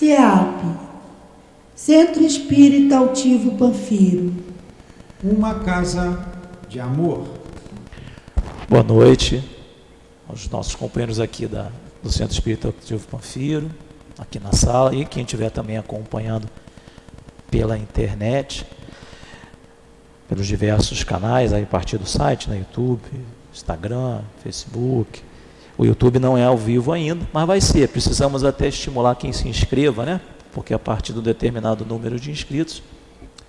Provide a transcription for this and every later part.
CEAP, Centro Espírita Altivo Panfiro. Uma casa de amor. Boa noite aos nossos companheiros aqui do Centro Espírita Altivo Panfiro, aqui na sala, e quem estiver também acompanhando pela internet, pelos diversos canais, aí a partir do site, no YouTube, Instagram, Facebook. O YouTube não é ao vivo ainda, mas vai ser. Precisamos até estimular quem se inscreva, né? Porque a partir de um determinado número de inscritos,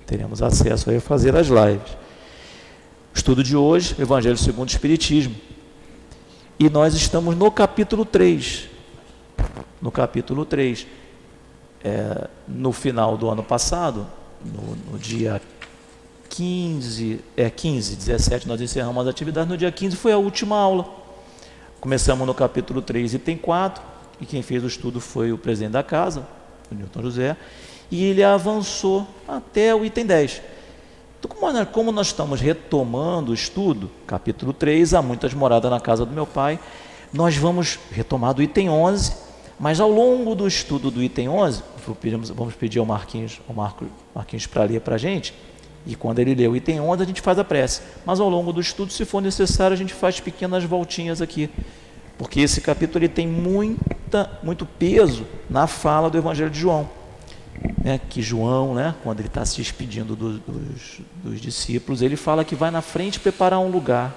teremos acesso a fazer as lives. O estudo de hoje, Evangelho segundo o Espiritismo. E nós estamos no capítulo 3. No capítulo 3. No final do ano passado, no dia 15, 17, nós encerramos as atividades. No dia 15 foi a última aula. Começamos no capítulo 3, item 4, e quem fez o estudo foi o presidente da casa, o Newton José, e ele avançou até o item 10. Então, como nós estamos retomando o estudo, capítulo 3, há muitas moradas na casa do meu pai, nós vamos retomar do item 11, mas ao longo do estudo do item 11, vamos pedir ao Marquinhos para ler para a gente, e quando ele lê o item 11, a gente faz a prece. Mas ao longo do estudo, se for necessário, a gente faz pequenas voltinhas aqui. Porque esse capítulo ele tem muito peso na fala do Evangelho de João. Que João, quando ele está se despedindo dos discípulos, ele fala que vai na frente preparar um lugar.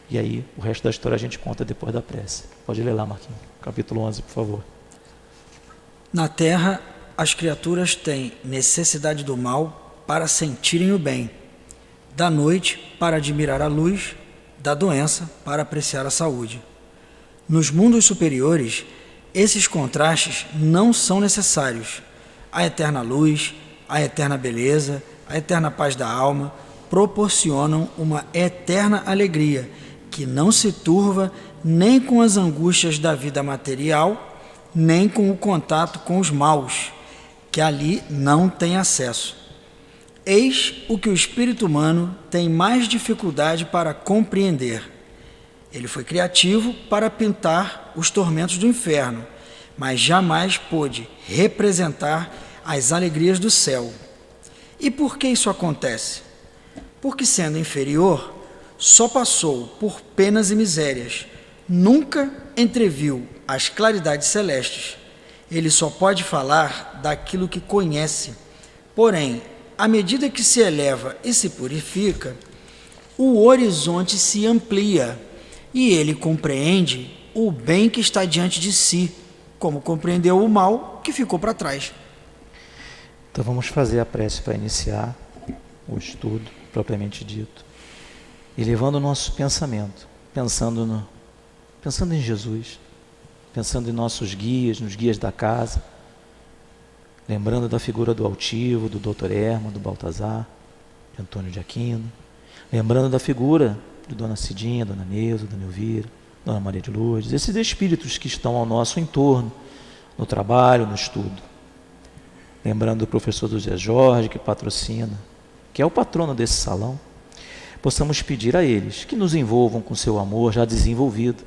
E aí, o resto da história a gente conta depois da prece. Pode ler lá, Marquinhos. Capítulo 11, por favor. Na terra, as criaturas têm necessidade do mal para sentirem o bem, da noite para admirar a luz, da doença para apreciar a saúde. Nos mundos superiores, esses contrastes não são necessários. A eterna luz, a eterna beleza, a eterna paz da alma proporcionam uma eterna alegria que não se turva nem com as angústias da vida material, nem com o contato com os maus, que ali não tem acesso. Eis o que o espírito humano tem mais dificuldade para compreender. Ele foi criativo para pintar os tormentos do inferno, mas jamais pôde representar as alegrias do céu. E por que isso acontece? Porque, sendo inferior, só passou por penas e misérias, nunca entreviu as claridades celestes. Ele só pode falar daquilo que conhece. Porém, à medida que se eleva e se purifica, o horizonte se amplia e ele compreende o bem que está diante de si, como compreendeu o mal que ficou para trás. Então vamos fazer a prece para iniciar o estudo propriamente dito. E levando o nosso pensamento, pensando em Jesus, pensando em nossos guias, nos guias da casa, lembrando da figura do Altivo, do Dr. Herman, do Baltazar, de Antônio de Aquino, lembrando da figura de Dona Cidinha, Dona Neuza, Dona Elvira, Dona Maria de Lourdes, esses espíritos que estão ao nosso entorno, no trabalho, no estudo. Lembrando do professor José Jorge, que patrocina, que é o patrono desse salão, possamos pedir a eles que nos envolvam com seu amor já desenvolvido,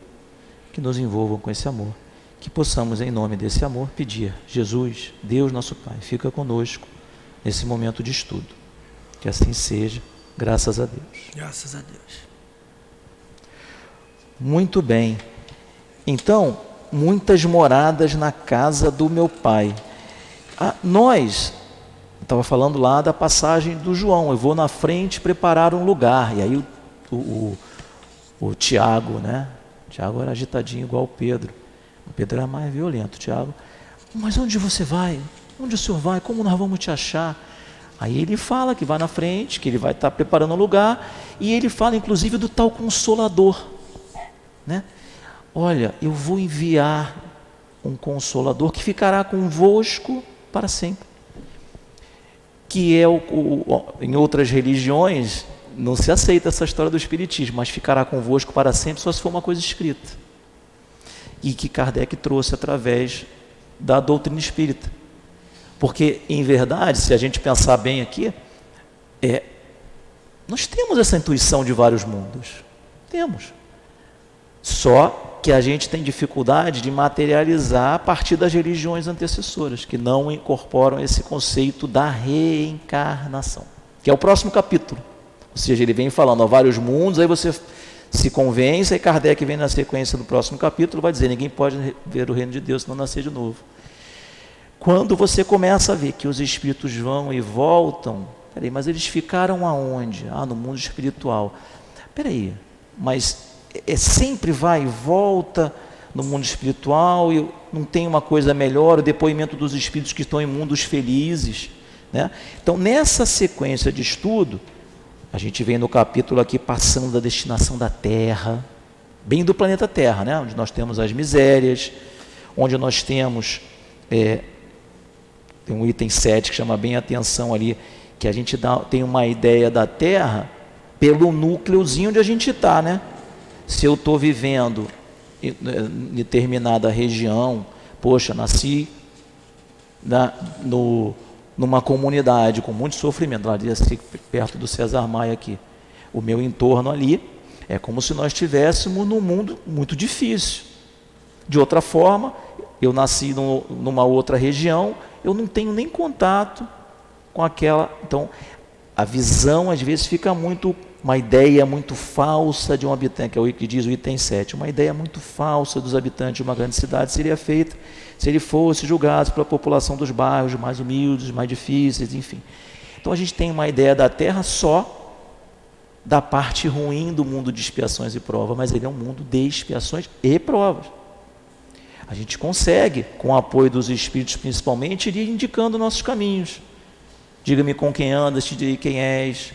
que nos envolvam com esse amor. Que possamos, em nome desse amor, pedir: Jesus, Deus nosso Pai, fica conosco nesse momento de estudo. Que assim seja, graças a Deus. Graças a Deus. Muito bem. Então, muitas moradas na casa do meu Pai. Nós, estava falando lá da passagem do João, eu vou na frente preparar um lugar. E aí o Tiago, Tiago era agitadinho igual o Pedro. O Pedro era mais violento, Tiago. Mas onde você vai? Onde o senhor vai? Como nós vamos te achar? Aí ele fala que vai na frente, que ele vai estar preparando um lugar, e ele fala inclusive do tal Consolador. Olha, eu vou enviar um Consolador que ficará convosco para sempre. Que é em outras religiões, não se aceita essa história do Espiritismo, mas ficará convosco para sempre só se for uma coisa escrita. E que Kardec trouxe através da doutrina espírita. Porque, em verdade, se a gente pensar bem aqui, nós temos essa intuição de vários mundos. Temos. Só que a gente tem dificuldade de materializar a partir das religiões antecessoras, que não incorporam esse conceito da reencarnação, que é o próximo capítulo. Ou seja, ele vem falando, vários mundos, aí você se convence, aí Kardec vem na sequência do próximo capítulo, vai dizer, ninguém pode ver o reino de Deus se não nascer de novo. Quando você começa a ver que os espíritos vão e voltam, peraí, mas eles ficaram aonde? No mundo espiritual. Peraí, mas sempre vai e volta no mundo espiritual, e não tem uma coisa melhor, o depoimento dos espíritos que estão em mundos felizes, né? Então, nessa sequência de estudo, a gente vem no capítulo aqui passando da destinação da Terra, bem do planeta Terra, né? Onde nós temos as misérias, onde nós temos, tem um item 7 que chama bem a atenção ali, que a gente tem uma ideia da Terra pelo núcleozinho onde a gente está, né? Se eu estou vivendo em determinada região, poxa, nasci numa comunidade com muito sofrimento, lá perto do César Maia aqui, o meu entorno ali é como se nós estivéssemos num mundo muito difícil. De outra forma, eu nasci numa outra região, eu não tenho nem contato com aquela. Então, a visão às vezes fica uma ideia muito falsa de um habitante, que é o que diz o item 7, uma ideia muito falsa dos habitantes de uma grande cidade seria feita se ele fosse julgado pela população dos bairros mais humildes, mais difíceis, enfim. Então a gente tem uma ideia da Terra só da parte ruim do mundo de expiações e provas, mas ele é um mundo de expiações e provas. A gente consegue, com o apoio dos espíritos principalmente, ir indicando nossos caminhos. Diga-me com quem andas, te direi quem és.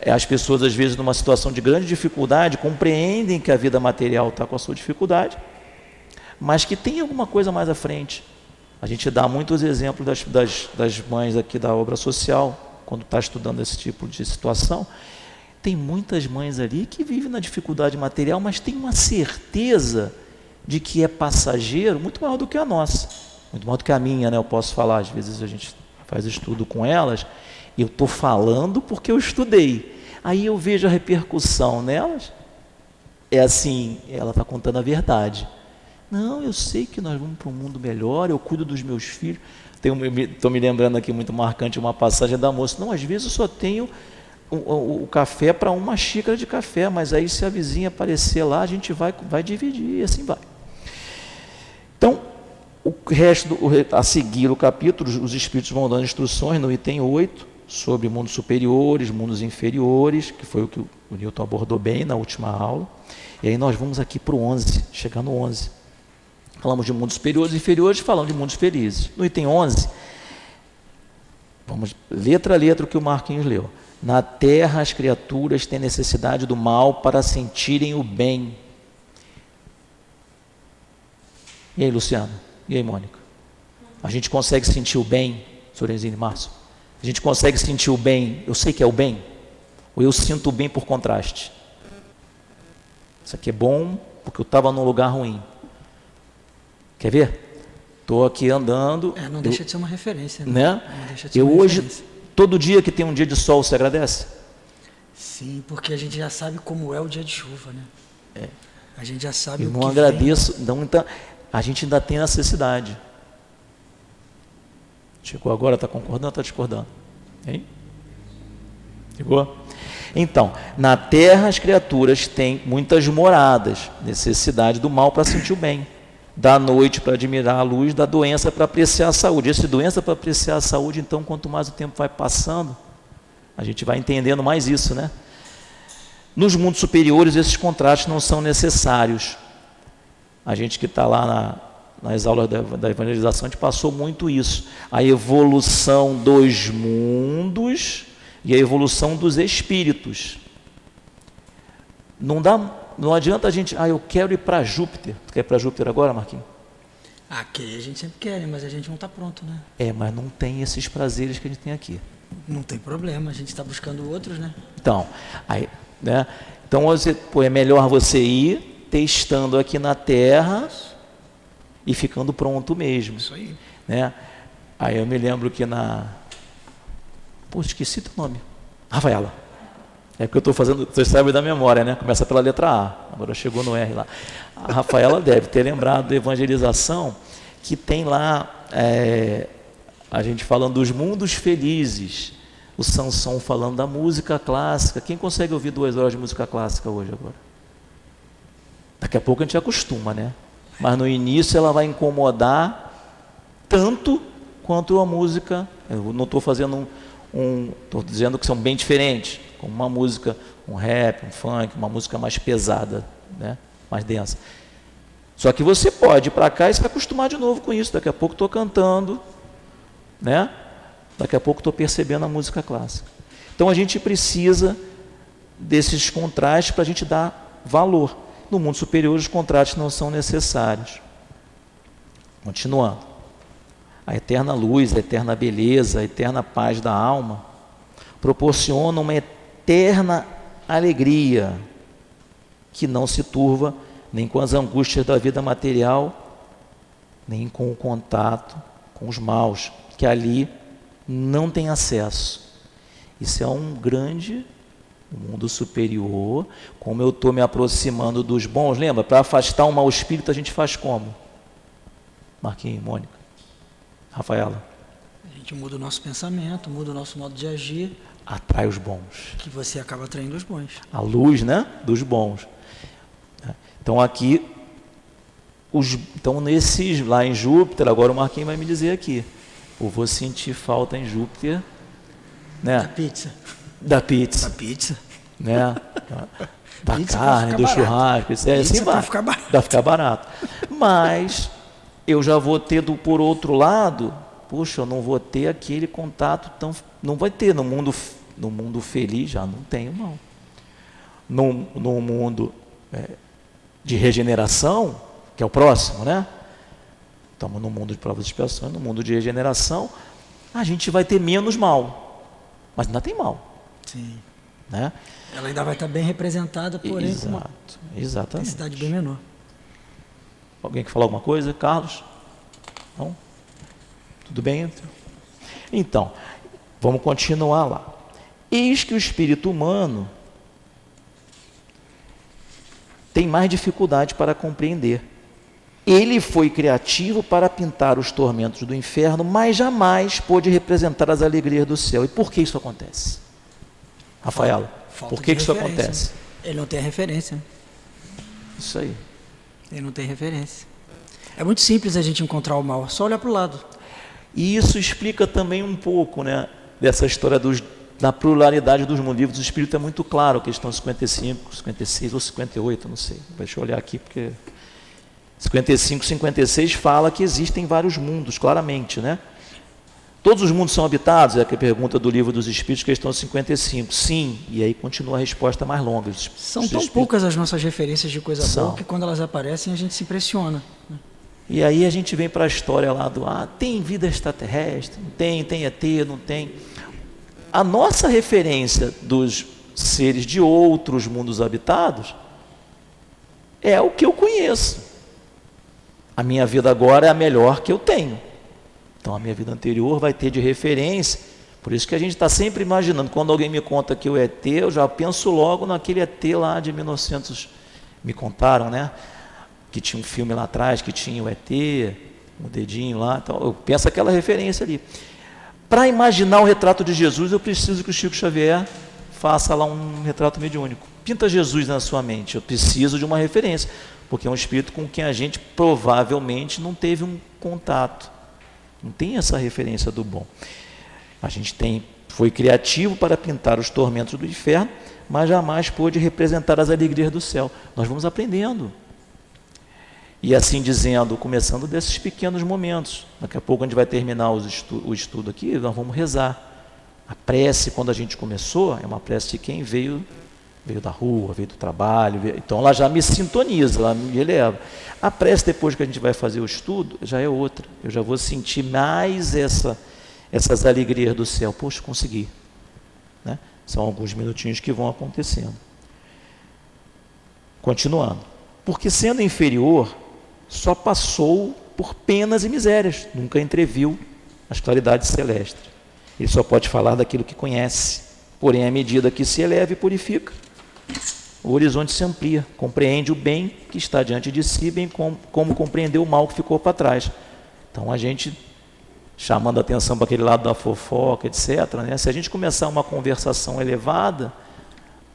As pessoas, às vezes, numa situação de grande dificuldade, compreendem que a vida material está com a sua dificuldade, mas que tem alguma coisa mais à frente. A gente dá muitos exemplos das mães aqui da obra social, quando está estudando esse tipo de situação. Tem muitas mães ali que vivem na dificuldade material, mas tem uma certeza de que é passageiro muito maior do que a nossa, muito maior do que a minha, né? Eu posso falar, às vezes a gente faz estudo com elas, e eu estou falando porque eu estudei. Aí eu vejo a repercussão nelas, é assim, ela está contando a verdade. Não, eu sei que nós vamos para um mundo melhor, eu cuido dos meus filhos. Estou me lembrando aqui muito marcante uma passagem da moça. Não, às vezes eu só tenho o café para uma xícara de café, mas aí se a vizinha aparecer lá, a gente vai dividir, e assim vai. Então, o resto, a seguir o capítulo, os espíritos vão dando instruções no item 8, sobre mundos superiores, mundos inferiores, que foi o que o Newton abordou bem na última aula. E aí nós vamos aqui para o 11, chegar no 11. Falamos de mundos superiores e inferiores, falamos de mundos felizes. No item 11, vamos letra a letra o que o Marquinhos leu. Na terra as criaturas têm necessidade do mal para sentirem o bem. E aí, Luciano? E aí, Mônica? A gente consegue sentir o bem, Sorenzini e Márcio? A gente consegue sentir o bem, eu sei que é o bem, ou eu sinto o bem por contraste? Isso aqui é bom porque eu estava num lugar ruim. Quer ver? Estou aqui andando. Não deixa de ser uma referência, né? Não deixa de ser eu uma hoje, referência. todo dia que tem um dia de sol, você agradece? Sim, porque a gente já sabe como é o dia de chuva, né? A gente já sabe eu o não que agradeço, não, então, a gente ainda tem necessidade. Chegou agora, está concordando ou está discordando? Hein? Chegou? Então, na terra as criaturas têm muitas moradas, necessidade do mal para sentir o bem, da noite para admirar a luz, da doença para apreciar a saúde. Essa doença para apreciar a saúde, então, quanto mais o tempo vai passando, a gente vai entendendo mais isso, né? Nos mundos superiores, esses contrastes não são necessários. A gente que está lá nas aulas da evangelização, a gente passou muito isso. A evolução dos mundos e a evolução dos espíritos. Não adianta a gente, eu quero ir para Júpiter. Tu quer ir para Júpiter agora, Marquinhos? Aqui a gente sempre quer, mas a gente não está pronto, né? Mas não tem esses prazeres que a gente tem aqui. Não tem problema, a gente está buscando outros, né? Então, né? Então é melhor você ir testando aqui na Terra e ficando pronto mesmo. Isso aí. Né? Aí eu me lembro que esqueci teu nome. Rafaela. É porque eu estou fazendo, vocês sabem da memória, né? Começa pela letra A, agora chegou no R lá. A Rafaela deve ter lembrado da evangelização, que tem lá a gente falando dos mundos felizes, o Sansão falando da música clássica. Quem consegue ouvir 2 horas de música clássica hoje agora? Daqui a pouco a gente acostuma, né? Mas no início ela vai incomodar tanto quanto a música. Eu não estou fazendo estou dizendo que são bem diferentes, como uma música, um rap, um funk, uma música mais pesada, né? Mais densa. Só que você pode ir para cá e se acostumar de novo com isso. Daqui a pouco estou cantando, né? Daqui a pouco estou percebendo a música clássica. Então a gente precisa desses contrastes para a gente dar valor. No mundo superior os contrastes não são necessários. Continuando. A eterna luz, a eterna beleza, a eterna paz da alma proporciona uma eterna alegria que não se turva nem com as angústias da vida material, nem com o contato com os maus, que ali não tem acesso. Isso é um grande mundo superior. Como eu estou me aproximando dos bons, lembra? Para afastar um mau espírito a gente faz como? Marquinhos, Mônica, Rafaela. A gente muda o nosso pensamento, muda o nosso modo de agir. Atrai os bons. Que você acaba atraindo os bons. A luz, né? Dos bons. Então aqui, então nesses lá em Júpiter, agora o Marquinhos vai me dizer aqui. Eu vou sentir falta em Júpiter, né? Da pizza. Da pizza. Da pizza. Né? Da Pizza carne, do churrasco. Isso é assim, vai ficar barato. Mas eu já vou ter por outro lado, puxa, eu não vou ter aquele contato tão. Não vai ter no mundo feliz, já não tenho, não. No mundo de regeneração, que é o próximo, né? Estamos no mundo de provas e expiações, no mundo de regeneração, a gente vai ter menos mal, mas ainda tem mal. Sim. Né? Ela ainda vai estar bem representada, porém Exato, com uma exatamente. intensidade bem menor. Alguém quer falar alguma coisa? Carlos? Não? Tudo bem? Então, vamos continuar lá. Eis que o espírito humano tem mais dificuldade para compreender. Ele foi criativo para pintar os tormentos do inferno, mas jamais pôde representar as alegrias do céu. E por que isso acontece? Rafaela, por que isso acontece? Ele não tem referência. Isso aí. Ele não tem referência. É muito simples a gente encontrar o mal, só olhar para o lado. E isso explica também um pouco, né, dessa história da pluralidade dos livros do Espírito. É muito claro, questão 55, 56 ou 58, não sei. Deixa eu olhar aqui, porque 55, 56 fala que existem vários mundos, claramente, né? Todos os mundos são habitados? É a pergunta do Livro dos Espíritos, questão 55. Sim, e aí continua a resposta mais longa. São tão poucas as nossas referências de coisa boa que quando elas aparecem a gente se impressiona. E aí a gente vem para a história lá do, tem vida extraterrestre? Não tem, tem ET, não tem. A nossa referência dos seres de outros mundos habitados é o que eu conheço. A minha vida agora é a melhor que eu tenho. Então a minha vida anterior vai ter de referência. Por isso que a gente está sempre imaginando. Quando alguém me conta que o ET, eu já penso logo naquele ET lá de 1900. Me contaram, né? Que tinha um filme lá atrás, que tinha o ET, um dedinho lá. Então eu penso aquela referência ali. Para imaginar o retrato de Jesus, eu preciso que o Chico Xavier faça lá um retrato mediúnico. Pinta Jesus na sua mente. Eu preciso de uma referência. Porque é um espírito com quem a gente provavelmente não teve um contato. Não tem essa referência do bom. A gente foi criativo para pintar os tormentos do inferno, mas jamais pôde representar as alegrias do céu. Nós vamos aprendendo. E assim dizendo, começando desses pequenos momentos. Daqui a pouco a gente vai terminar o estudo aqui, nós vamos rezar. A prece, quando a gente começou, é uma prece de quem veio da rua, veio do trabalho, então ela já me sintoniza, ela me eleva. A prece, depois que a gente vai fazer o estudo, já é outra. Eu já vou sentir mais essas alegrias do céu. Poxa, consegui. Né? São alguns minutinhos que vão acontecendo. Continuando. Porque sendo inferior, só passou por penas e misérias, nunca entreviu as claridades celestes. Ele só pode falar daquilo que conhece. Porém, à medida que se eleva e purifica, o horizonte se amplia, compreende o bem que está diante de si, bem como compreendeu o mal que ficou para trás. Então, a gente, chamando a atenção para aquele lado da fofoca, etc., né? Se a gente começar uma conversação elevada,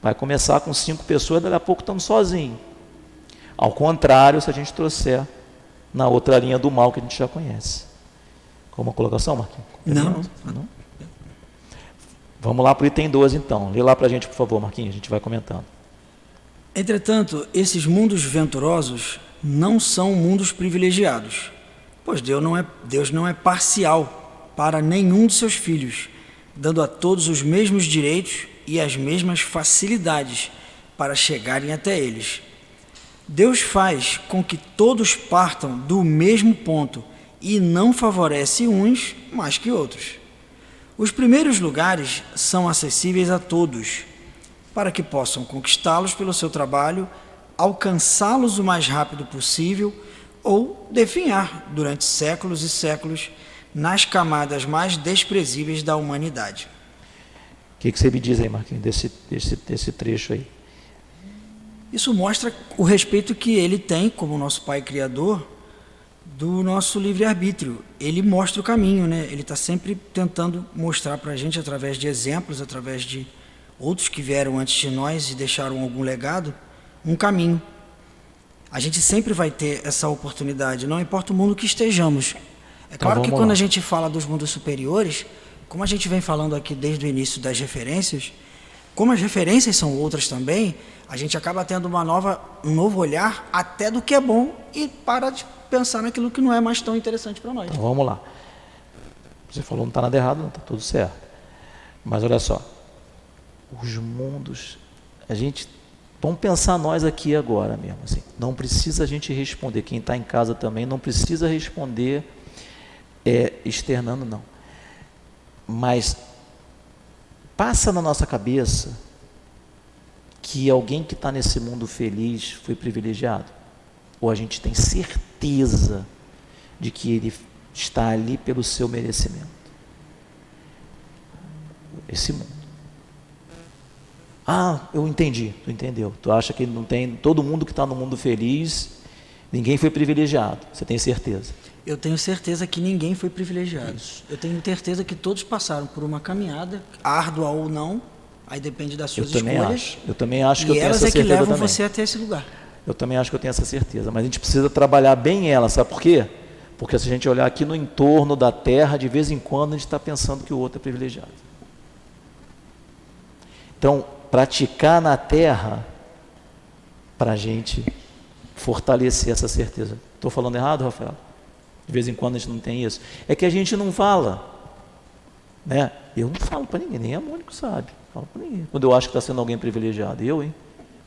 vai começar com 5 pessoas, daqui a pouco estamos sozinhos. Ao contrário, se a gente trouxer na outra linha do mal que a gente já conhece. Com uma colocação, Marquinhos? Não? Vamos lá para o item 12, então. Lê lá para a gente, por favor, Marquinhos, a gente vai comentando. Entretanto, esses mundos venturosos não são mundos privilegiados, pois Deus não é parcial para nenhum de seus filhos, dando a todos os mesmos direitos e as mesmas facilidades para chegarem até eles. Deus faz com que todos partam do mesmo ponto e não favorece uns mais que outros. Os primeiros lugares são acessíveis a todos, para que possam conquistá-los pelo seu trabalho, alcançá-los o mais rápido possível ou definhar durante séculos e séculos nas camadas mais desprezíveis da humanidade. O que você me diz aí, Marquinhos, desse trecho aí? Isso mostra o respeito que ele tem, como nosso Pai Criador, do nosso livre-arbítrio. Ele mostra o caminho, né? Ele está sempre tentando mostrar para a gente, através de exemplos, através de outros que vieram antes de nós e deixaram algum legado, um caminho. A gente sempre vai ter essa oportunidade, não importa o mundo que estejamos. É claro que quando a gente fala dos mundos superiores, como a gente vem falando aqui desde o início das referências, como as referências são outras também, a gente acaba tendo um novo olhar até do que é bom e para de pensar naquilo que não é mais tão interessante para nós. Então, vamos lá. Você falou não está nada errado, não está tudo certo. Mas olha só, os mundos, vamos pensar nós aqui agora mesmo, assim, não precisa a gente responder, quem está em casa também não precisa responder externando não, mas passa na nossa cabeça que alguém que está nesse mundo feliz foi privilegiado, ou a gente tem certeza de que ele está ali pelo seu merecimento? Esse mundo. Eu entendi, tu entendeu. Tu acha que não tem, todo mundo que está no mundo feliz, ninguém foi privilegiado. Você tem certeza? Eu tenho certeza que ninguém foi privilegiado. Isso. Eu tenho certeza que todos passaram por uma caminhada, árdua ou não, aí depende das suas escolhas. Eu também acho que eu tenho essa certeza. E elas é que levam também. você até esse lugar. Eu também acho que eu tenho essa certeza, mas a gente precisa trabalhar bem ela, sabe por quê? Porque se a gente olhar aqui no entorno da Terra, de vez em quando a gente está pensando que o outro é privilegiado. Então, praticar na Terra, para a gente fortalecer essa certeza. Estou falando errado, Rafael? De vez em quando a gente não tem isso. É que a gente não fala, né? Eu não falo para ninguém, nem a Mônica sabe. Falo para ninguém. Quando eu acho que está sendo alguém privilegiado, hein?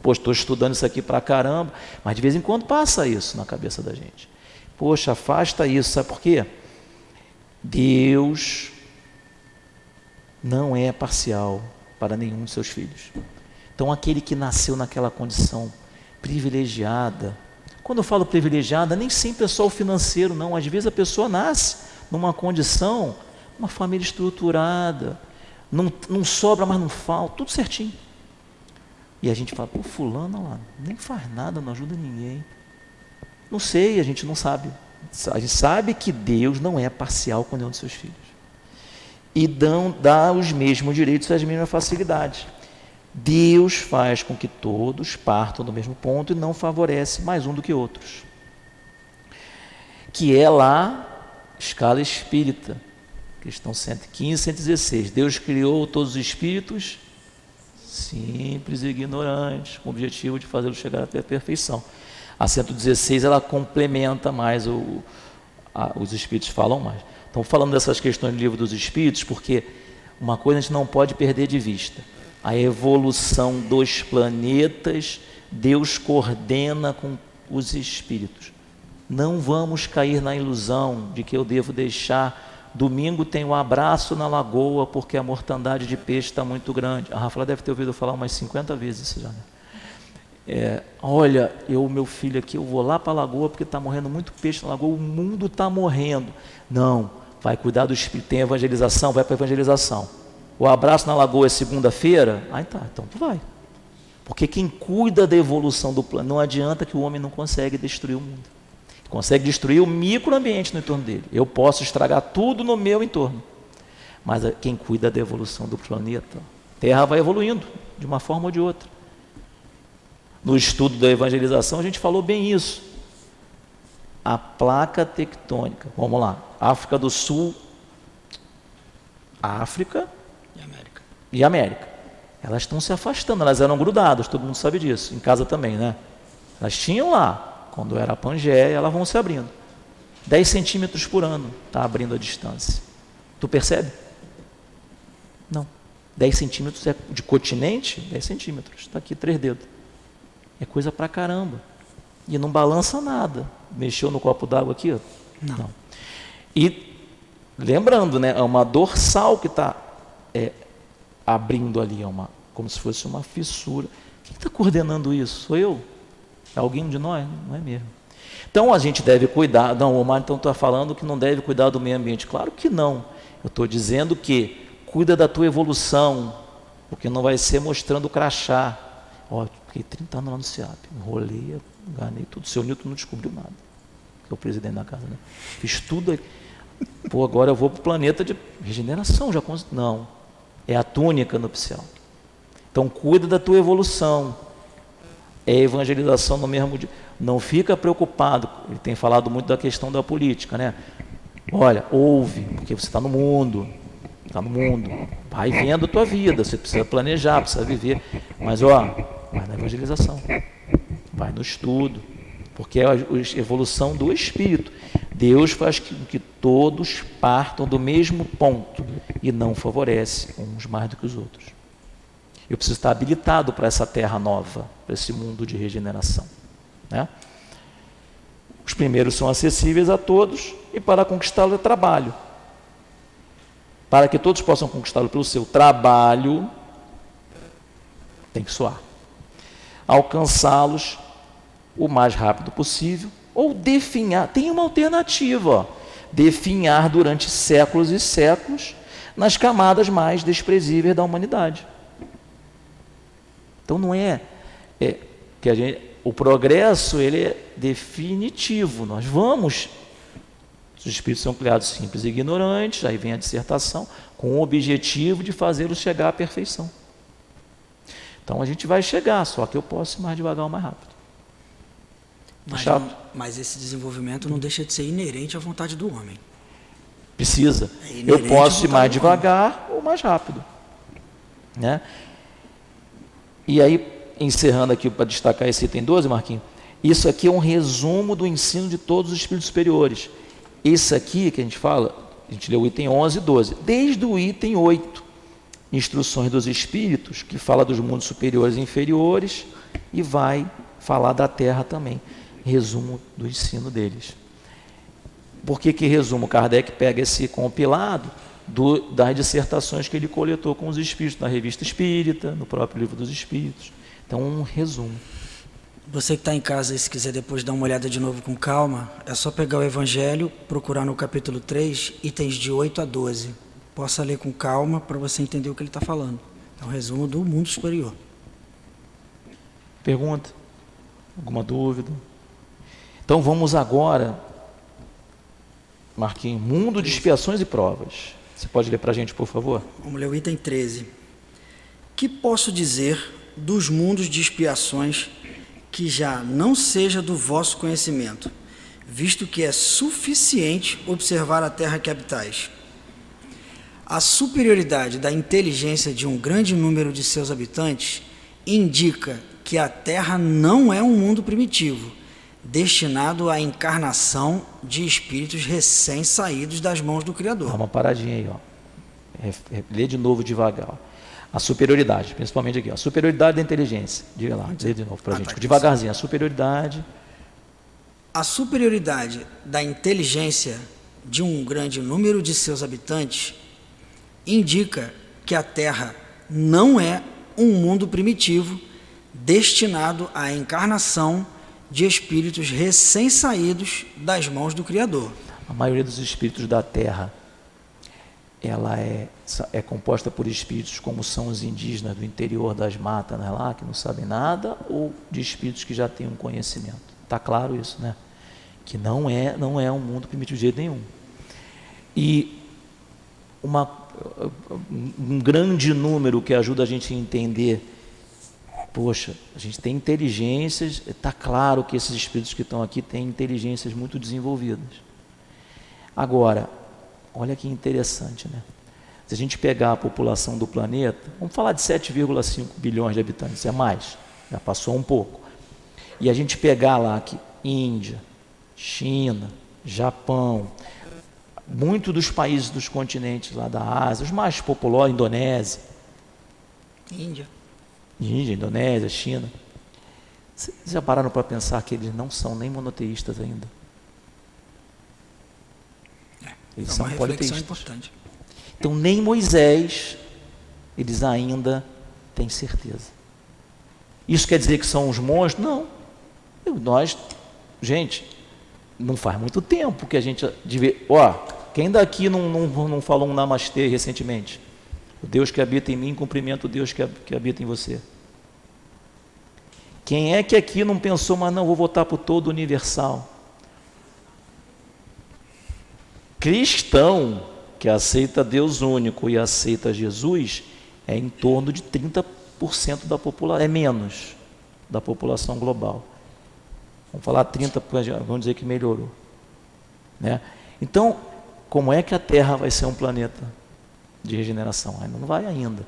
Poxa, estou estudando isso aqui para caramba, mas de vez em quando passa isso na cabeça da gente. Poxa, afasta isso, sabe por quê? Deus não é parcial para nenhum de seus filhos. Então, aquele que nasceu naquela condição privilegiada, quando eu falo privilegiada, nem sempre é só o financeiro, não. Às vezes a pessoa nasce numa condição, uma família estruturada, não sobra, mas não falta, tudo certinho. E a gente fala, fulano lá, nem faz nada, não ajuda ninguém. Não sei, a gente não sabe. A gente sabe que Deus não é parcial com nenhum de seus filhos. E dá os mesmos direitos e as mesmas facilidades. Deus faz com que todos partam do mesmo ponto e não favorece mais um do que outros. Que é lá, escala espírita, questão 115, 116. Deus criou todos os espíritos simples e ignorantes, com o objetivo de fazê-los chegar até a perfeição. A 116 ela complementa mais, os espíritos falam mais. Então, falando dessas questões do livro dos espíritos, porque uma coisa a gente não pode perder de vista: a evolução dos planetas, Deus coordena com os espíritos. Não vamos cair na ilusão de que eu devo deixar. Domingo tem um abraço na lagoa porque a mortandade de peixe está muito grande. A Rafaela deve ter ouvido falar umas 50 vezes isso já, né? Olha, meu filho aqui, eu vou lá para a lagoa porque está morrendo muito peixe na lagoa, o mundo está morrendo. Não, vai cuidar do espírito, tem evangelização, vai para a evangelização. O abraço na lagoa é segunda-feira? Ah, tá, então tu vai. Porque quem cuida da evolução do plano, não adianta que o homem não consegue destruir o mundo. Consegue destruir o microambiente no entorno dele. Eu posso estragar tudo no meu entorno. Mas quem cuida da evolução do planeta, a Terra vai evoluindo, de uma forma ou de outra. No estudo da evangelização, a gente falou bem isso. A placa tectônica, vamos lá, África do Sul, África e América. Elas estão se afastando, elas eram grudadas, todo mundo sabe disso, em casa também, né? Elas tinham lá, quando era a Pangeia, elas vão se abrindo. 10 centímetros por ano está abrindo a distância. Tu percebe? Não. 10 centímetros é de continente, 10 centímetros, está aqui 3 dedos. É coisa pra caramba. E não balança nada. Mexeu no copo d'água aqui? Ó. Não. E lembrando, né, é uma dorsal que está abrindo ali, como se fosse uma fissura. Quem está coordenando isso? Sou eu? É alguém de nós? Não é mesmo. Então a gente deve cuidar. Não, o Omar então está falando que não deve cuidar do meio ambiente. Claro que não. Eu estou dizendo que cuida da tua evolução, porque não vai ser mostrando o crachá. Ó, fiquei 30 anos lá no CIAP, enrolei, enganei tudo. O seu Newton não descobriu nada, que é o presidente da casa, né? Fiz tudo. Pô, agora eu vou para o planeta de regeneração. Não, é a túnica nupcial. Então cuida da tua evolução. É evangelização no mesmo dia. Não fica preocupado. Ele tem falado muito da questão da política, né? Olha, ouve, porque você está no mundo. Está no mundo. Vai vendo a tua vida. Você precisa planejar, precisa viver. Mas, vai na evangelização. Vai no estudo. Porque é a evolução do espírito. Deus faz que todos partam do mesmo ponto e não favorece uns mais do que os outros. Eu preciso estar habilitado para essa terra nova, para esse mundo de regeneração, né? Os primeiros são acessíveis a todos e para conquistá-lo é trabalho. Para que todos possam conquistá-lo pelo seu trabalho, tem que suar. Alcançá-los o mais rápido possível ou definhar. Tem uma alternativa, definhar durante séculos e séculos nas camadas mais desprezíveis da humanidade. Então não é que o progresso ele é definitivo. Nós vamos, os espíritos são criados simples e ignorantes, aí vem a dissertação, com o objetivo de fazê-los chegar à perfeição. Então a gente vai chegar, só que eu posso ir mais devagar ou mais rápido. Mas esse desenvolvimento não deixa de ser inerente à vontade do homem. Precisa. Eu posso ir mais devagar ou mais rápido, né? E aí, encerrando aqui para destacar esse item 12, Marquinhos, isso aqui é um resumo do ensino de todos os espíritos superiores. Esse aqui que a gente fala, a gente leu o item 11 e 12, desde o item 8, instruções dos espíritos, que fala dos mundos superiores e inferiores, e vai falar da Terra também, resumo do ensino deles. Por que resumo? Kardec pega esse compilado das dissertações que ele coletou com os espíritos, na Revista Espírita, no próprio Livro dos Espíritos. Então, um resumo. Você que está em casa e se quiser depois dar uma olhada de novo com calma, é só pegar o Evangelho, procurar no capítulo 3, itens de 8 a 12. Possa ler com calma para você entender o que ele está falando. É um resumo do mundo superior. Pergunta? Alguma dúvida? Então, vamos agora, Marquinhos, mundo de expiações e provas. Você pode ler para a gente, por favor? Vamos ler o item 13. Que posso dizer dos mundos de expiações que já não seja do vosso conhecimento, visto que é suficiente observar a terra que habitais? A superioridade da inteligência de um grande número de seus habitantes indica que a terra não é um mundo primitivo, destinado à encarnação de espíritos recém-saídos das mãos do Criador. Dá uma paradinha aí, lê de novo devagar. A superioridade, principalmente aqui, a superioridade da inteligência. Diga lá, lê de novo para a gente. Devagarzinho, a superioridade. A superioridade da inteligência de um grande número de seus habitantes indica que a Terra não é um mundo primitivo destinado à encarnação de espíritos recém-saídos das mãos do Criador. A maioria dos espíritos da Terra ela é composta por espíritos como são os indígenas do interior das matas, né, lá, que não sabem nada, ou de espíritos que já têm um conhecimento? Está claro isso, né? Que não é um mundo primitivo de jeito nenhum. E um grande número que ajuda a gente a entender, poxa, a gente tem inteligências, está claro que esses espíritos que estão aqui têm inteligências muito desenvolvidas. Agora, olha que interessante, né? Se a gente pegar a população do planeta, vamos falar de 7,5 bilhões de habitantes, é mais, já passou um pouco. E a gente pegar lá que Índia, China, Japão, muitos dos países dos continentes lá da Ásia, os mais populosos, Indonésia, Índia, Indonésia, China, vocês já pararam para pensar que eles não são nem monoteístas ainda? Eles é são uma reflexão politeístas. importante. Então nem Moisés, eles ainda têm certeza. Isso quer dizer que são os monstros? Não. Gente, não faz muito tempo que a gente... quem daqui não falou um namastê recentemente? O Deus que habita em mim cumprimenta o Deus que habita em você. Quem é que aqui não pensou, mas não, vou voltar para o todo universal? Cristão que aceita Deus único e aceita Jesus é em torno de 30% da população, é menos da população global. Vamos falar 30%, vamos dizer que melhorou, né? Então, como é que a Terra vai ser um planeta de regeneração? Não vai ainda.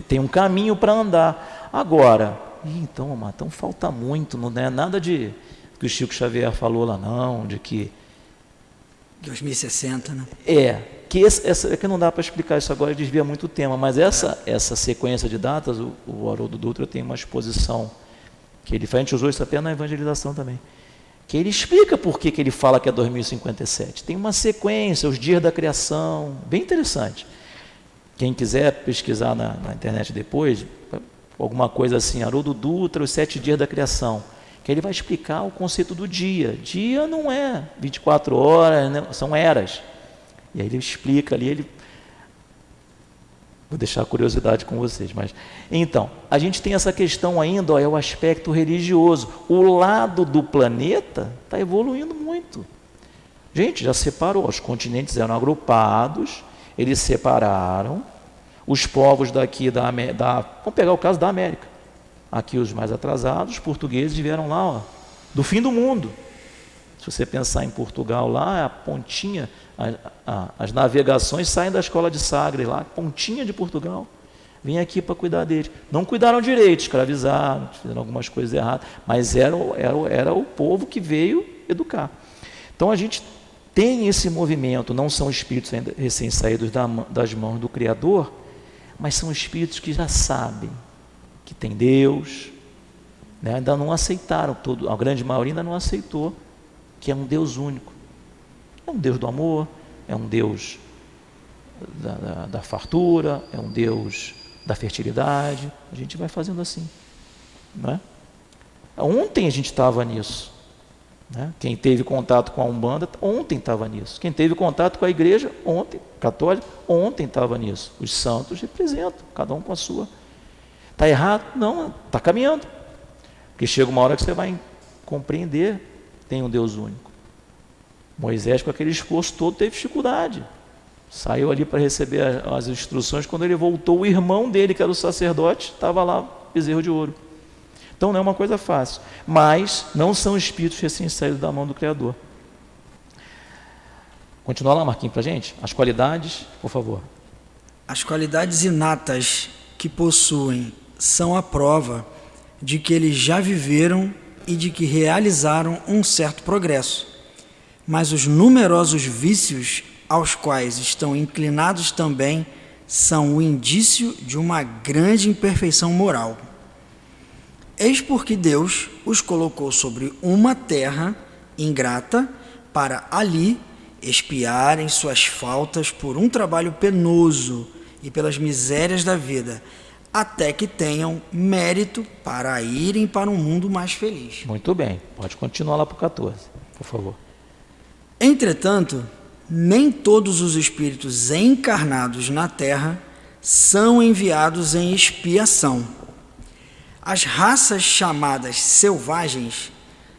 Tem um caminho para andar. Agora, então falta muito, não é nada de que o Chico Xavier falou lá não, de que 2060, né? Que não dá para explicar isso agora, desvia muito o tema, mas essa sequência de datas, o Haroldo Dutra tem uma exposição que ele faz, a gente usou isso até na evangelização também, que ele explica por que ele fala que é 2057. Tem uma sequência, os dias da criação, bem interessante. Quem quiser pesquisar na internet depois, alguma coisa assim, Haroldo Dutra, os 7 dias da criação, que ele vai explicar o conceito do dia. Dia não é 24 horas, né? São eras. E aí ele explica ali, vou deixar a curiosidade com vocês. Mas então, a gente tem essa questão ainda, é o aspecto religioso. O lado do planeta está evoluindo muito. Gente, já separou, os continentes eram agrupados, eles separaram, os povos daqui vamos pegar o caso da América. Aqui os mais atrasados, os portugueses vieram lá, do fim do mundo. Se você pensar em Portugal lá, a pontinha, as navegações saem da escola de Sagres lá, pontinha de Portugal, vem aqui para cuidar deles. Não cuidaram direito, escravizaram, fizeram algumas coisas erradas, mas era o povo que veio educar. Então a gente tem esse movimento, não são espíritos ainda recém-saídos das mãos do Criador, mas são espíritos que já sabem que tem Deus, né? Ainda não aceitaram, a grande maioria ainda não aceitou que é um Deus único. É um Deus do amor, é um Deus da fartura, é um Deus da fertilidade. A gente vai fazendo assim, não é? Ontem a gente estava nisso, né? Quem teve contato com a Umbanda, ontem estava nisso. Quem teve contato com a igreja, ontem, católica, ontem estava nisso. Os santos representam, cada um com a sua. Está errado? Não, está caminhando. Porque chega uma hora que você vai compreender, tem um Deus único. Moisés, com aquele esforço todo, teve dificuldade. Saiu ali para receber as instruções, quando ele voltou, o irmão dele, que era o sacerdote, estava lá, bezerro de ouro. Então não é uma coisa fácil. Mas não são espíritos recém-saídos da mão do Criador. Continua lá, Marquinhos, para a gente? As qualidades, por favor. As qualidades inatas que possuem são a prova de que eles já viveram e de que realizaram um certo progresso. Mas os numerosos vícios aos quais estão inclinados também são o indício de uma grande imperfeição moral. Eis porque Deus os colocou sobre uma terra ingrata para ali expiarem suas faltas por um trabalho penoso e pelas misérias da vida, até que tenham mérito para irem para um mundo mais feliz. Muito bem, pode continuar lá para o 14, por favor. Entretanto, nem todos os espíritos encarnados na Terra são enviados em expiação. As raças chamadas selvagens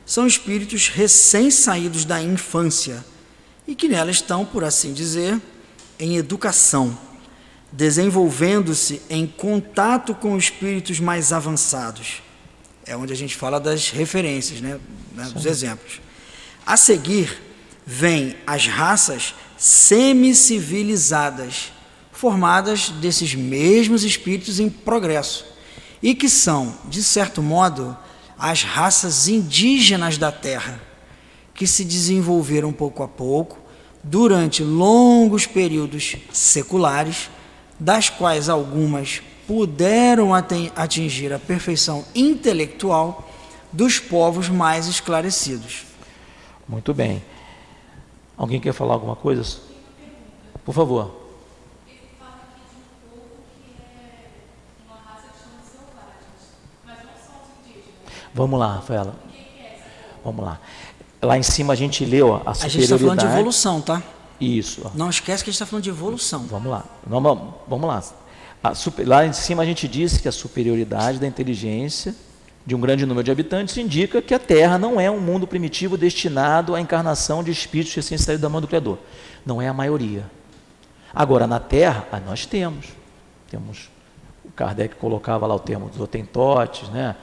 são espíritos recém-saídos da infância e que nela estão, por assim dizer, em educação, desenvolvendo-se em contato com espíritos mais avançados. É onde a gente fala das referências, né, dos exemplos. A seguir, vêm as raças semicivilizadas, formadas desses mesmos espíritos em progresso, e que são, de certo modo, as raças indígenas da Terra, que se desenvolveram pouco a pouco, durante longos períodos seculares, das quais algumas puderam atingir a perfeição intelectual dos povos mais esclarecidos. Muito bem. Alguém quer falar alguma coisa? Por favor. Ele fala aqui de um povo que é uma raça que chama selvagens, mas não são os indígenas. Vamos lá, Rafaela. Vamos lá. Lá em cima a gente leu a superioridade. A gente está falando de evolução, tá? Isso. Não esquece que a gente está falando de evolução. Vamos lá. Vamos lá. Lá em cima a gente disse que a superioridade da inteligência de um grande número de habitantes indica que a Terra não é um mundo primitivo destinado à encarnação de espíritos recém-saídos da mão do Criador. Não é a maioria. Agora, na Terra, nós temos. O Kardec colocava lá o termo dos Hotentotes, né?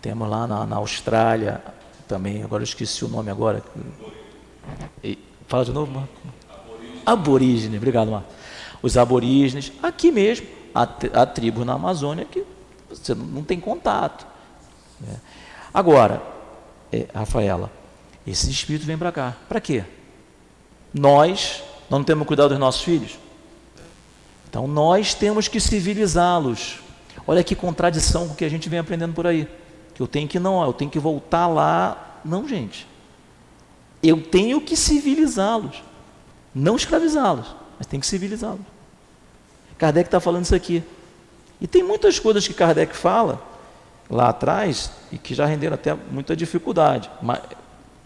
Temos lá na Austrália também, agora eu esqueci o nome agora. Fala de novo, Marco. Aborígene, obrigado, Marco. Os aborígenes, aqui mesmo, a tribo na Amazônia que você não tem contato. Né? Agora, Rafaela, esses espíritos vêm para cá. Para quê? Nós não temos cuidado dos nossos filhos? Então nós temos que civilizá-los. Olha que contradição com o que a gente vem aprendendo por aí. Que eu tenho que voltar lá. Não, gente. Eu tenho que civilizá-los. Não escravizá-los, mas tem que civilizá-los. Kardec está falando isso aqui. E tem muitas coisas que Kardec fala lá atrás e que já renderam até muita dificuldade. Mas,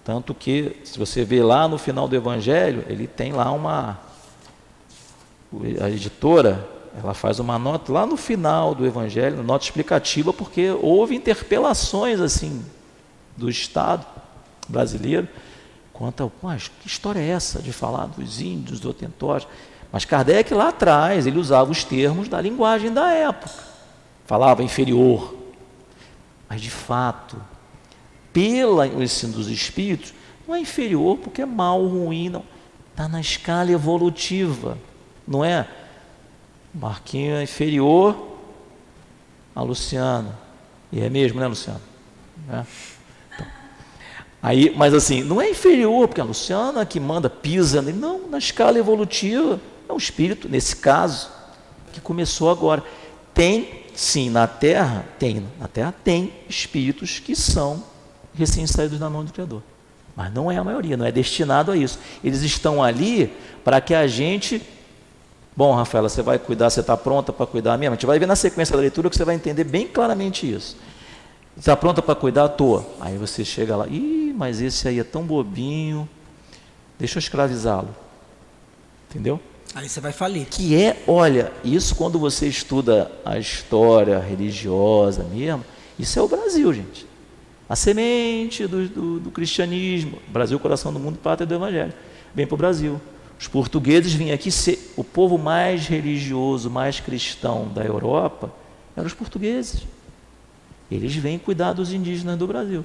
tanto que, se você vê lá no final do Evangelho, ele tem lá a editora, ela faz uma nota lá no final do Evangelho, uma nota explicativa, porque houve interpelações assim do Estado brasileiro quanto a, mas que história é essa de falar dos índios, dos Hotentotes? Mas Kardec lá atrás, ele usava os termos da linguagem da época, falava inferior, mas de fato, pelo ensino dos espíritos, não é inferior porque é mal, ruim, não, está na escala evolutiva, não é? Marquinho é inferior a Luciano, e é mesmo, né, Luciano? É. Então, aí, mas assim, não é inferior porque a Luciana que manda, pisa, não, na escala evolutiva, é um espírito, nesse caso, que começou agora. Tem, sim, na Terra tem espíritos que são recém-saídos da mão do Criador. Mas não é a maioria, não é destinado a isso. Eles estão ali para que a gente... Bom, Rafaela, você vai cuidar, você está pronta para cuidar mesmo? A gente vai ver na sequência da leitura que você vai entender bem claramente isso. Está pronta para cuidar? Estou. Aí você chega lá, mas esse aí é tão bobinho, deixa eu escravizá-lo. Entendeu? Aí você vai falir. Que olha, isso quando você estuda a história religiosa mesmo, isso é o Brasil, gente. A semente do cristianismo, Brasil, coração do mundo, pátria do Evangelho, vem para o Brasil. Os portugueses vinham aqui ser o povo mais religioso, mais cristão da Europa, eram os portugueses. Eles vêm cuidar dos indígenas do Brasil.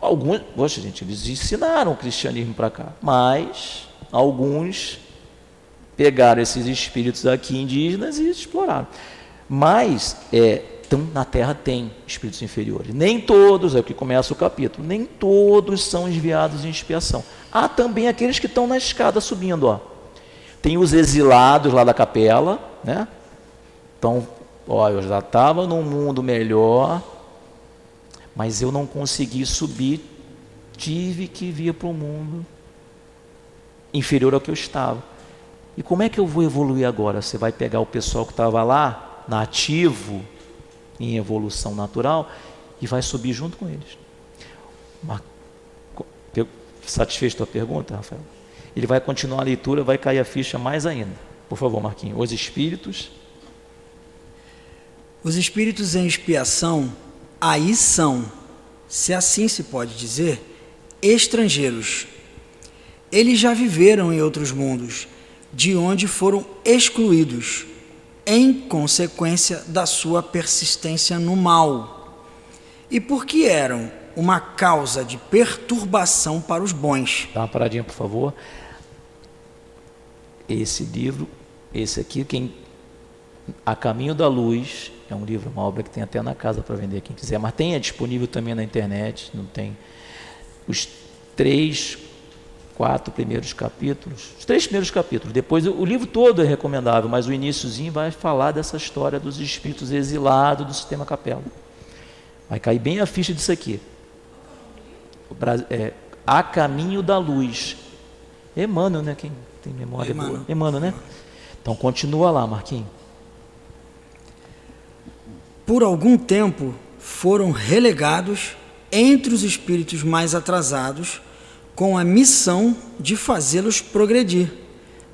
Alguns, poxa, gente, eles ensinaram o cristianismo para cá, mas alguns pegaram esses espíritos aqui indígenas e exploraram. Mas então, na Terra tem espíritos inferiores. Nem todos, é o que começa o capítulo, nem todos são enviados em expiação. Há também aqueles que estão na escada subindo. Ó. Tem os exilados lá da capela, né? Então, eu já estava num mundo melhor, mas eu não consegui subir, tive que vir para o mundo inferior ao que eu estava. E como é que eu vou evoluir agora? Você vai pegar o pessoal que estava lá, nativo, em evolução natural, e vai subir junto com eles. Satisfez tua pergunta, Rafael? Ele vai continuar a leitura, vai cair a ficha mais ainda. Por favor, Marquinhos. Os espíritos em expiação aí são, se assim se pode dizer, estrangeiros. Eles já viveram em outros mundos, de onde foram excluídos, em consequência da sua persistência no mal, e porque eram uma causa de perturbação para os bons. Dá uma paradinha, por favor. Esse livro, esse aqui, A Caminho da Luz, é um livro, uma obra que tem até na casa para vender, quem quiser, mas é disponível também na internet, não tem. Os 4 primeiros capítulos, os 3 primeiros capítulos, depois o livro todo é recomendável, mas o iniciozinho vai falar dessa história dos espíritos exilados do sistema capela. Vai cair bem a ficha disso aqui. A Caminho da Luz. Emmanuel, né? Quem tem memória boa? Emmanuel, né? Então continua lá, Marquinhos. Por algum tempo foram relegados entre os espíritos mais atrasados, com a missão de fazê-los progredir,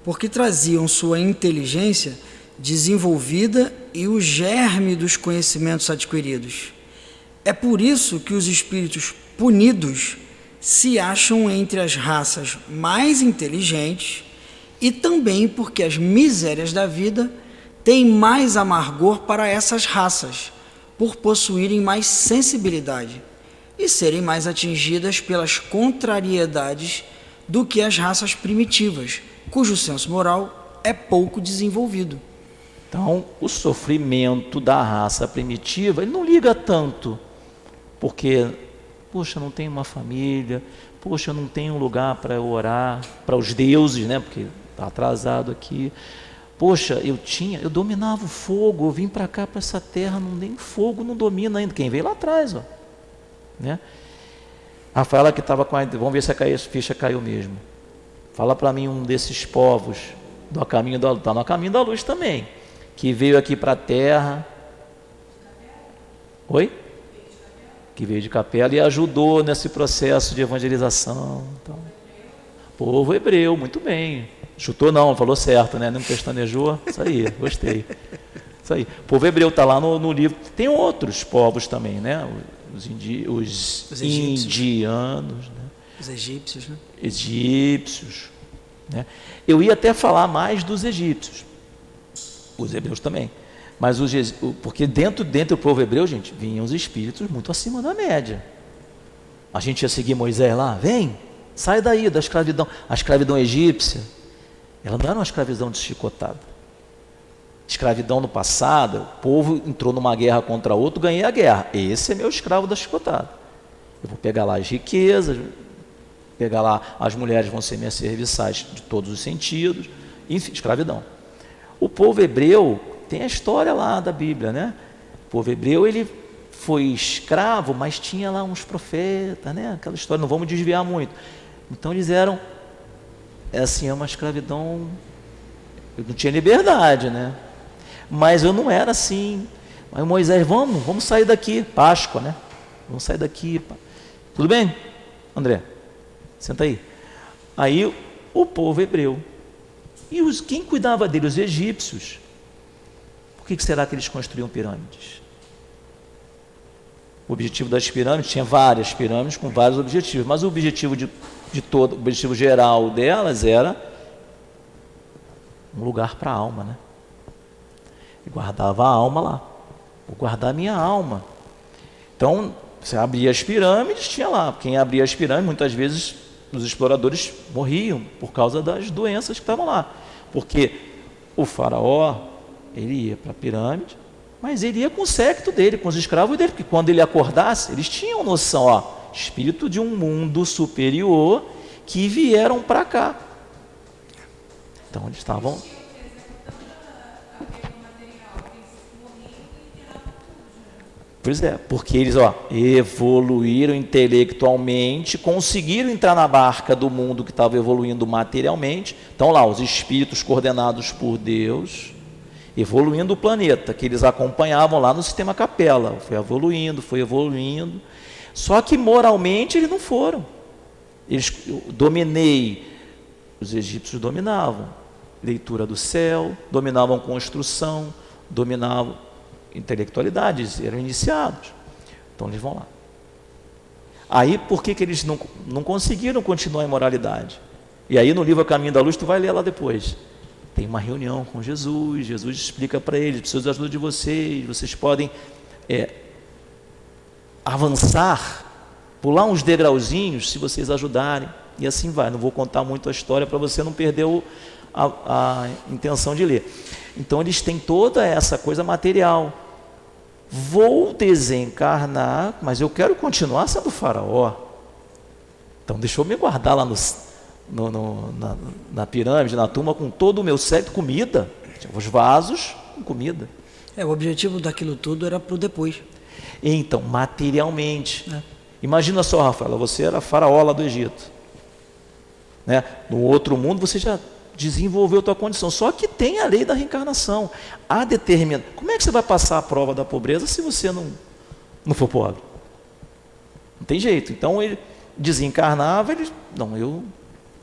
porque traziam sua inteligência desenvolvida e o germe dos conhecimentos adquiridos. É por isso que os espíritos punidos se acham entre as raças mais inteligentes, e também porque as misérias da vida têm mais amargor para essas raças, por possuírem mais sensibilidade e serem mais atingidas pelas contrariedades do que as raças primitivas, cujo senso moral é pouco desenvolvido. Então, o sofrimento da raça primitiva, ele não liga tanto, porque, poxa, não tenho uma família, poxa, não tenho um lugar para eu orar, para os deuses, né? Porque está atrasado aqui. Poxa, eu dominava o fogo, eu vim para cá, para essa terra, nem fogo não domina ainda. Quem veio lá atrás, ó. Né? Rafaela que estava com a... Vamos ver se a ficha caiu mesmo. Fala para mim um desses povos do Caminho da Luz. Está no Caminho da Luz também. Que veio aqui para a terra. Oi? Que veio de Capela e ajudou nesse processo de evangelização. Então, povo hebreu, muito bem. Chutou não, falou certo, né? Não pestanejou. Isso aí, gostei. Isso aí. O povo hebreu está lá no livro. Tem outros povos também, né? Os indianos, né? Os egípcios, né? Egípcios, né? Eu ia até falar mais dos egípcios, os hebreus também, mas porque dentro do povo hebreu, gente, vinham os espíritos muito acima da média. A gente ia seguir Moisés lá, vem, sai daí da escravidão. A escravidão egípcia, ela não era uma escravidão de chicotada. Escravidão no passado, o povo entrou numa guerra contra outro, ganhei a guerra. Esse é meu escravo da chicotada. Eu vou pegar lá as riquezas, pegar lá, as mulheres vão ser minhas serviçais de todos os sentidos, enfim, escravidão. O povo hebreu, tem a história lá da Bíblia, né? O povo hebreu, ele foi escravo, mas tinha lá uns profetas, né? Aquela história, não vamos desviar muito. Então eles eram, assim, é uma escravidão, eu não tinha liberdade, né? Mas eu não era assim. Aí Moisés, vamos sair daqui, Páscoa, né? Vamos sair daqui. Tudo bem, André? Senta aí. Aí o povo hebreu. E quem cuidava dele? Os egípcios. Por que será que eles construíam pirâmides? O objetivo das pirâmides, tinha várias pirâmides com vários objetivos, mas o objetivo o objetivo geral delas era um lugar para a alma, né? E guardava a alma lá. Vou guardar a minha alma. Então, você abria as pirâmides, tinha lá. Quem abria as pirâmides, muitas vezes, os exploradores morriam por causa das doenças que estavam lá. Porque o faraó, ele ia para a pirâmide, mas ele ia com o séquito dele, com os escravos dele, porque quando ele acordasse, eles tinham noção, ó, espírito de um mundo superior que vieram para cá. Então, eles estavam... Pois é, porque eles evoluíram intelectualmente, conseguiram entrar na barca do mundo que estava evoluindo materialmente. Então lá, os espíritos coordenados por Deus, evoluindo o planeta, que eles acompanhavam lá no sistema Capela. Foi evoluindo. Só que moralmente eles não foram. Eu dominei os egípcios dominavam leitura do céu, dominavam construção, dominavam intelectualidades, eram iniciados. Então eles vão lá. Aí por que eles não conseguiram continuar a imoralidade? E aí no livro A Caminho da Luz, tu vai ler lá depois. Tem uma reunião com Jesus, Jesus explica para eles: preciso da ajuda de vocês podem avançar, pular uns degrauzinhos se vocês ajudarem. E assim vai, não vou contar muito a história para você não perder a intenção de ler. Então eles têm toda essa coisa material. Vou desencarnar, mas eu quero continuar sendo faraó. Então deixa eu me guardar lá na pirâmide, na turma, com todo o meu séquito, comida, os vasos com comida. O objetivo daquilo tudo era para o depois. Então, materialmente. Imagina só, Rafaela, você era faraó lá do Egito. Né? No outro mundo você já desenvolveu a tua condição. Só que tem a lei da reencarnação. Como é que você vai passar a prova da pobreza se você não for pobre? Não tem jeito. Então ele desencarnava, eu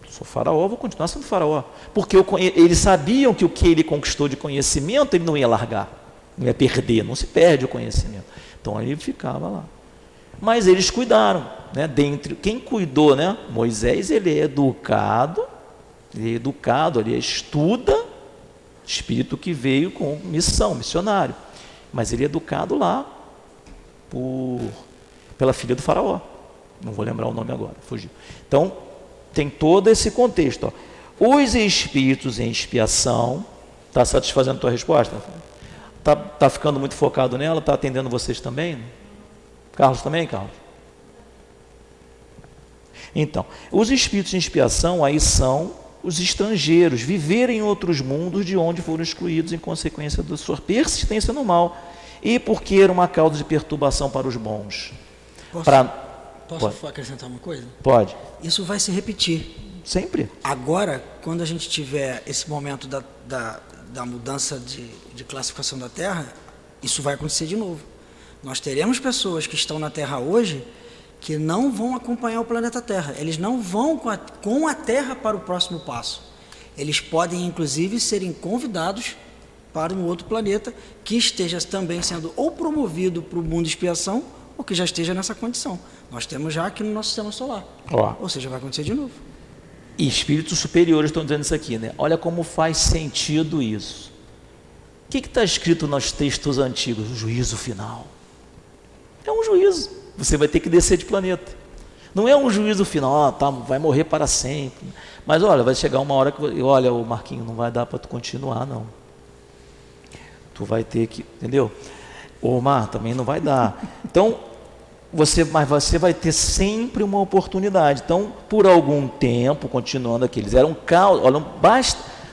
sou faraó, vou continuar sendo faraó. Porque eles sabiam que o que ele conquistou de conhecimento, ele não ia largar, não ia perder, não se perde o conhecimento. Então ele ficava lá. Mas eles cuidaram, né? Quem cuidou, né? Moisés, ele é educado, ele estuda, espírito que veio com missão, missionário. Mas ele é educado lá pela filha do faraó. Não vou lembrar o nome agora, fugiu. Então, tem todo esse contexto. Os espíritos em expiação, está satisfazendo a tua resposta? Está ficando muito focado nela? Está atendendo vocês também? Carlos também, Carlos? Então, os espíritos em expiação aí são os estrangeiros, viverem em outros mundos de onde foram excluídos em consequência da sua persistência no mal e porque era uma causa de perturbação para os bons. Posso acrescentar uma coisa? Pode. Isso vai se repetir. Sempre. Agora, quando a gente tiver esse momento da mudança de classificação da Terra, isso vai acontecer de novo. Nós teremos pessoas que estão na Terra hoje que não vão acompanhar o planeta Terra. Eles não vão com a Terra para o próximo passo. Eles podem, inclusive, serem convidados para um outro planeta que esteja também sendo ou promovido para o mundo de expiação ou que já esteja nessa condição. Nós temos já aqui no nosso sistema solar. Ou seja, vai acontecer de novo. E espíritos superiores estão dizendo isso aqui, né? Olha como faz sentido isso. O que está escrito nos textos antigos? O juízo final. É um juízo. Você vai ter que descer de planeta. Não é um juízo final, vai morrer para sempre. Mas olha, vai chegar uma hora que, olha, o Marquinho, não vai dar para tu continuar, não. Tu vai ter que, entendeu? Ô Mar, também não vai dar. Então, você vai ter sempre uma oportunidade. Então, por algum tempo, continuando aqui, eles eram caos. Olha,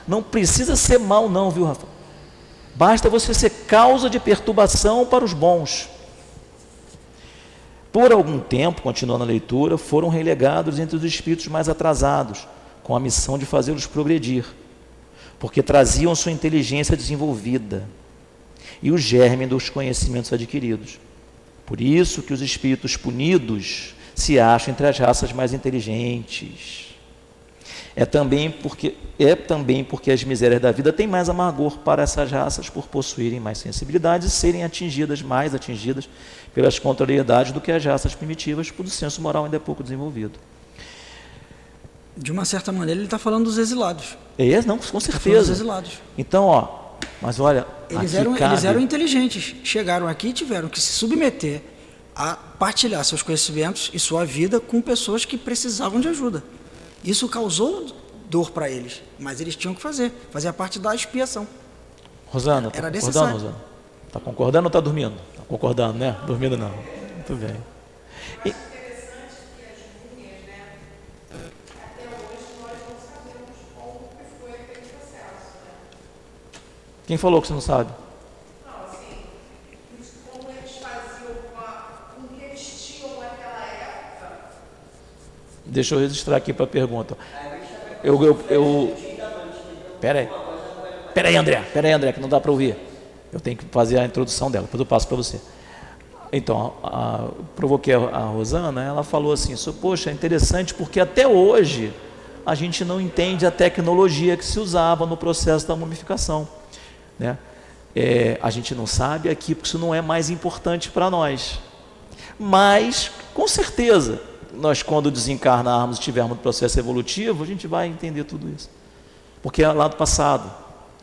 não precisa ser mal não, viu, Rafa? Basta você ser causa de perturbação para os bons. Por algum tempo, continuando a leitura, foram relegados entre os espíritos mais atrasados, com a missão de fazê-los progredir, porque traziam sua inteligência desenvolvida e o germe dos conhecimentos adquiridos. Por isso que os espíritos punidos se acham entre as raças mais inteligentes. É também porque as misérias da vida têm mais amargor para essas raças por possuírem mais sensibilidade e serem mais atingidas pelas contrariedades do que as raças primitivas, por o senso moral ainda é pouco desenvolvido. De uma certa maneira, ele está falando dos exilados. Não, com certeza. Tá falando dos exilados. Então, mas olha, eles eram inteligentes, chegaram aqui e tiveram que se submeter a partilhar seus conhecimentos e sua vida com pessoas que precisavam de ajuda. Isso causou dor para eles, mas eles tinham que fazia parte da expiação. Rosana, era necessário. Rosana? Está concordando ou está dormindo? Está concordando, né? Dormindo não. Muito bem. Quem falou que você não sabe? Não, assim, como eles faziam com o que eles tinham naquela época. Deixa eu registrar aqui para a pergunta. Pera aí, André, que não dá para ouvir. Eu tenho que fazer a introdução dela, depois eu passo para você. Então, provoquei a Rosana, ela falou assim, poxa, é interessante porque até hoje a gente não entende a tecnologia que se usava no processo da mumificação, né? A gente não sabe aqui, porque isso não é mais importante para nós. Mas, com certeza, nós quando desencarnarmos, estivermos no processo evolutivo, a gente vai entender tudo isso. Porque é lá do passado.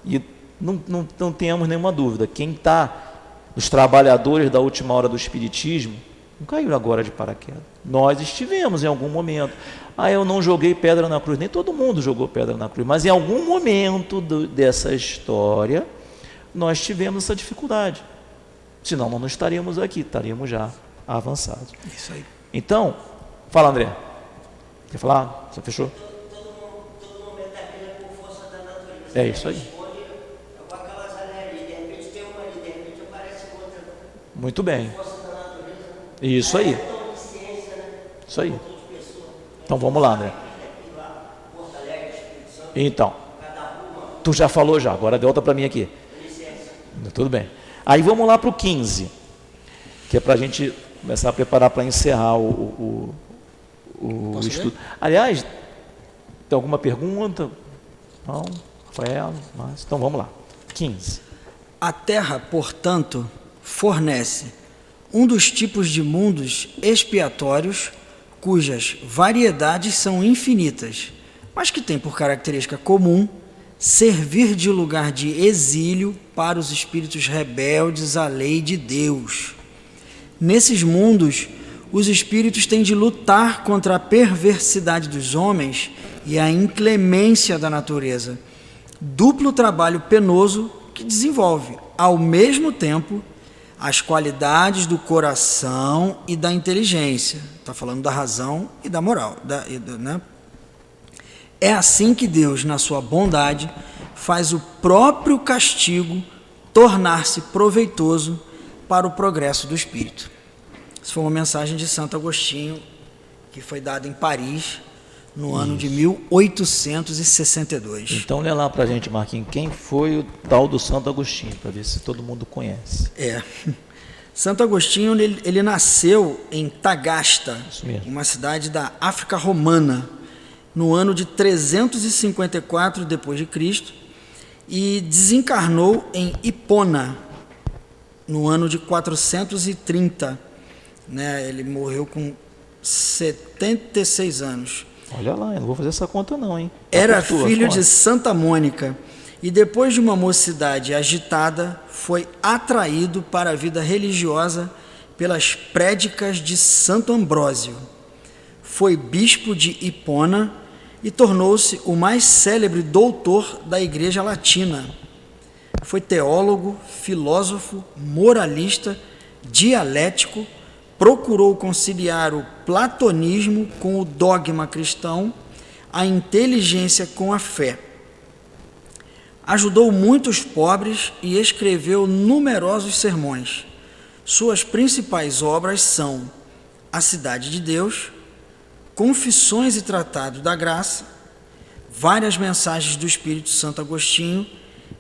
E não temos nenhuma dúvida. Quem está, os trabalhadores da última hora do Espiritismo, não caiu agora de paraquedas. Nós estivemos em algum momento. Eu não joguei pedra na cruz. Nem todo mundo jogou pedra na cruz. Mas em algum momento dessa história, nós tivemos essa dificuldade. Senão não estaríamos aqui, estaríamos já avançados. Isso aí. Então, fala, André. Quer falar? Você fechou? Todo momento é aquele por força da natureza. É isso aí. Responde com aquelas ali, de repente tem uma ali, de repente aparece outra. Muito bem. Força da natureza. Isso aí. Então, de ciência, né? Isso aí. Então vamos lá, André. Porto Alegre, Espírito Santo, Então, cada uma, tu já falou já, agora deu outra para mim aqui. licença. Tudo bem. Aí vamos lá para o 15, que é para a gente começar a preparar para encerrar o Posso estudo. Aliás, tem alguma pergunta? Não? Rafael? Mas, então vamos lá. 15. A Terra, portanto, fornece um dos tipos de mundos expiatórios cujas variedades são infinitas, mas que tem por característica comum servir de lugar de exílio para os espíritos rebeldes à lei de Deus. Nesses mundos, os espíritos têm de lutar contra a perversidade dos homens e a inclemência da natureza, duplo trabalho penoso que desenvolve, ao mesmo tempo, as qualidades do coração e da inteligência. Está falando da razão e da moral. Né? É assim que Deus, na sua bondade, faz o próprio castigo tornar-se proveitoso para o progresso do espírito. Essa foi uma mensagem de Santo Agostinho, que foi dada em Paris, no ano de 1862. Então lê lá para a gente, Marquinhos, quem foi o tal do Santo Agostinho, para ver se todo mundo conhece. Santo Agostinho, ele nasceu em Tagasta, Isso mesmo. uma cidade da África Romana, no ano de 354 d.C., e desencarnou em Hipona, no ano de 430. Né? Ele morreu com 76 anos. Olha lá, eu não vou fazer essa conta não, hein? Tá Era por tua filho conta. de Santa Mônica e depois de uma mocidade agitada, foi atraído para a vida religiosa pelas prédicas de Santo Ambrósio. Foi bispo de Hipona e tornou-se o mais célebre doutor da Igreja Latina. Foi teólogo, filósofo, moralista, dialético, procurou conciliar o platonismo com o dogma cristão, a inteligência com a fé. Ajudou muitos pobres e escreveu numerosos sermões. Suas principais obras são A Cidade de Deus, Confissões e Tratado da Graça, várias mensagens do Espírito Santo Agostinho,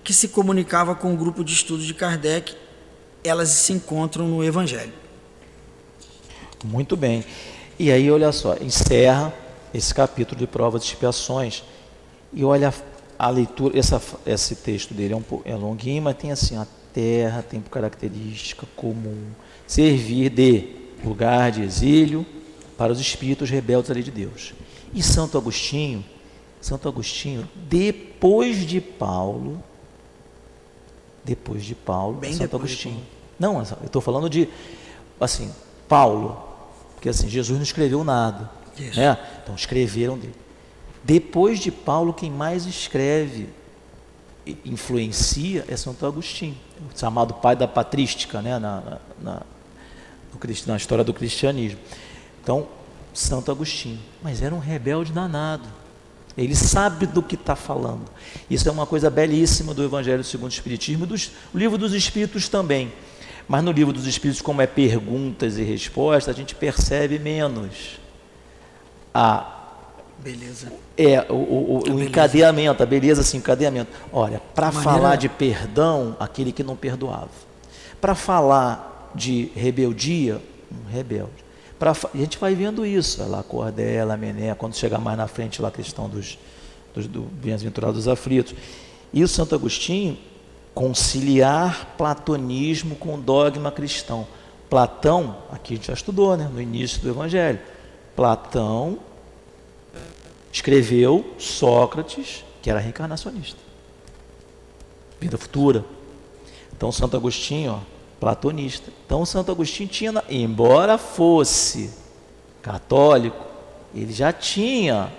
que se comunicava com o grupo de estudo de Kardec. Elas se encontram no Evangelho. Muito bem. E aí, olha só, encerra esse capítulo de provas e expiações. E olha a leitura, esse texto dele é longuinho, mas tem assim, a terra tem por característica comum servir de lugar de exílio para os espíritos rebeldes à lei de Deus. E Santo Agostinho, depois de Paulo, Bem Santo depois de Agostinho. Não, eu estou falando de, assim, Paulo, porque assim, Jesus não escreveu nada. Isso. Né? Então escreveram dele. Depois de Paulo, quem mais escreve e influencia é Santo Agostinho, chamado pai da patrística, né? na história do cristianismo. Então, Santo Agostinho, mas era um rebelde danado. Ele sabe do que está falando. Isso é uma coisa belíssima do Evangelho segundo o Espiritismo, o livro dos Espíritos também. Mas no livro dos Espíritos, como é perguntas e respostas, a gente percebe menos Beleza. o encadeamento, a beleza assim, encadeamento. Olha, para falar de perdão, aquele que não perdoava. Para falar de rebeldia, um rebelde. E a gente vai vendo isso, lá Cordela, Mené, quando chegar mais na frente lá a questão do bem-aventurado dos aflitos. E o Santo Agostinho, conciliar platonismo com dogma cristão. Platão, aqui a gente já estudou, né, no início do Evangelho, Platão escreveu Sócrates, que era reencarnacionista, vida futura. Então Santo Agostinho, ó, platonista. Então Santo Agostinho tinha, embora fosse católico, ele já tinha